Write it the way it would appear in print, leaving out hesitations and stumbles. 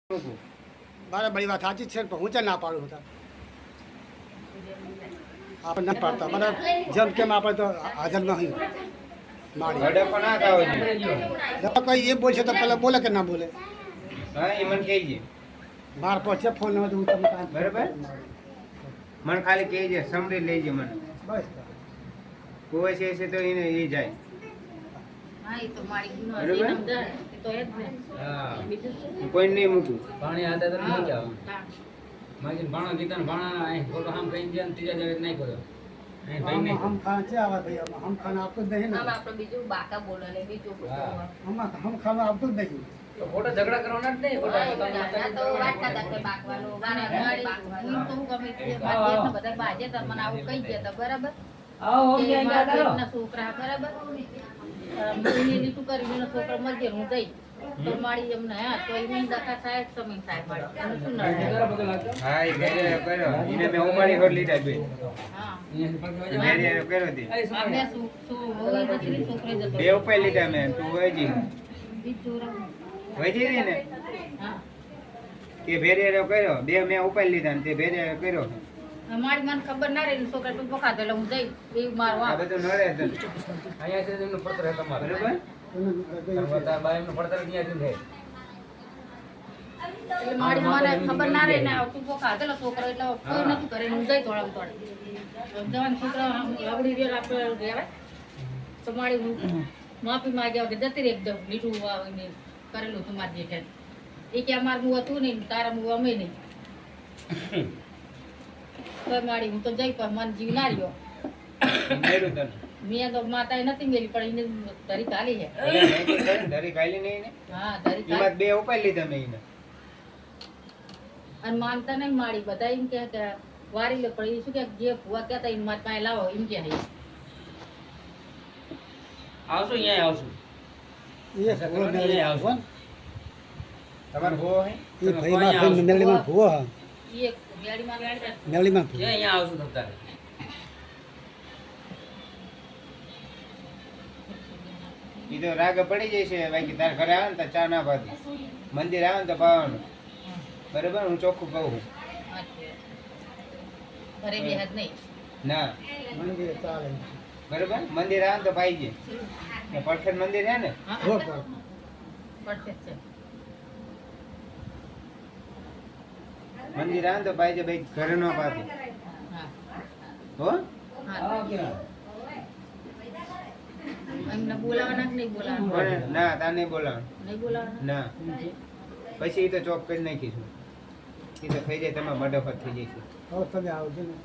મારા બધી વાત સાચી છે પણ હું ચાલ ના પાડું હતા આપણે ન પાડતા મને જેમ કેમ આપણે તો હાજર નહીં મારી કોઈ એ બોલશે તો પેલા બોલે કે ના બોલે માર પહોંચે ફોન હું તમને બરાબર મને ખાલી કહેજે સમરી લેજે મને બસ કોઈ છે તો એને એ જાય કોઈ નહીં મૂકું પાણી આદા તો નહીં જાવ માજી ભાણો દીકરા ભાણા અહીં ફોટો આમ કઈ ગયા ત્રીજા જગ્યાએ નહીં કર્યો અહીં ભાઈ નહીં हम खाना છે આવા ભાઈ हम खाना આપતું જ નહીં ને આપણે બીજું બાકા બોલે ને બીજું हम खाना આપતું જ નહીં તો ફોટો ઝઘડા કરવાના જ નહીં ફોટા તો વાટતા હતા કે બાકવાનું હું તો ગમે તે બાજે બધા બાજે તો મને આવું કહી ગયા બરાબર આવો હો ગયા ગયા તારો ના છોકરા બરાબર મને લીટું કરીને છોકરા મરજે હું જઈ તો મારી એમને હા તો એની દખા થાય સમય થાય મારી અને શું ના હા એ કર્યો એને મેં ઉમાડી હોડ લીધા બે હા મેરિયાનો કર્યો હતી અમે શું હોય નથી છોકરે જતો બે ઉપર લીધા મેં તું વહીજી બીજું વહીજી રહી ને હા કે ભેરિયાનો કર્યો બે મેં ઉપર લીધા ને તે ભેરિયાનો કર્યો મારી મને ખબર ના રહી છોકરા તું પકા દે હું જઈ એ મારવા આ બધું નડે છે અહીંયા છે એમનો પડતર હે તમારે બરાબર બતા બા એમનો પડતર ક્યાં છે એટલે મારી મને ખબર ના રહી ને તું પકા દે છોકરો એટલે કોઈ નથી કરે હું જઈ તોડમ તોડ જવાન છોકરા આવડી રેલ આપણે રહેવાય તો મારી હું માફી માંગ્યા વગર જતી રહી એકદમ લીટું આવીને કરેલું તું મારી જેઠે એ કે અમારું હું હતું નહીં તારા હું અમે નહીં મારી હું તો જઈ પણ મન જીવ ના રહ્યો મેરું તને મેં તો માતાએ નથી મેલી પણ એને ધરી કાલી છે ધરી ખાલી નહીં ને હા ધરી એમાં બે ઉપર લીધા મેં એને અને માનતા નહીં મારી બધા એમ કે વારી લે પણ એ શું કે જે ભૂવા કહેતા એમ મારી પાસે લાવો એમ કે આવશું અહીંયા આવશું એ સગળો આવવો તમારે હો હે એ ભાઈ માં મેળીમાં ભૂવો હા એ ગાડીમાં મેળીમાં એ અહીંયા આવશું તમતારે ઈ તો રાગ પડી જાય છે બાકી તાર ઘરે આવે ને તો ચા ના પાડી મંદિર આવે ને તો પાવાનું બરાબર હું ચોખ્ખું કહું ઘરે બે હાથ નહીં ના મંદિર ચાલે બરાબર મંદિર આવે ને તો પાઈ જાય ને પરફેક્ટ મંદિર છે ને હો પડશે છે મંદિર આવે ને તો પાઈ જાય ભાઈ ઘરે ન પાતી હા હો હા એમને બોલાવાના કે નહીં બોલાવાના પણ ના તાર નહીં બોલાવ નહીં બોલાવાના ના પછી એ તો ચોક કરી નાખીશું એ તો થઈ જાય તમારે મડફત થઈ જાય છે હવે તમે આવજો ને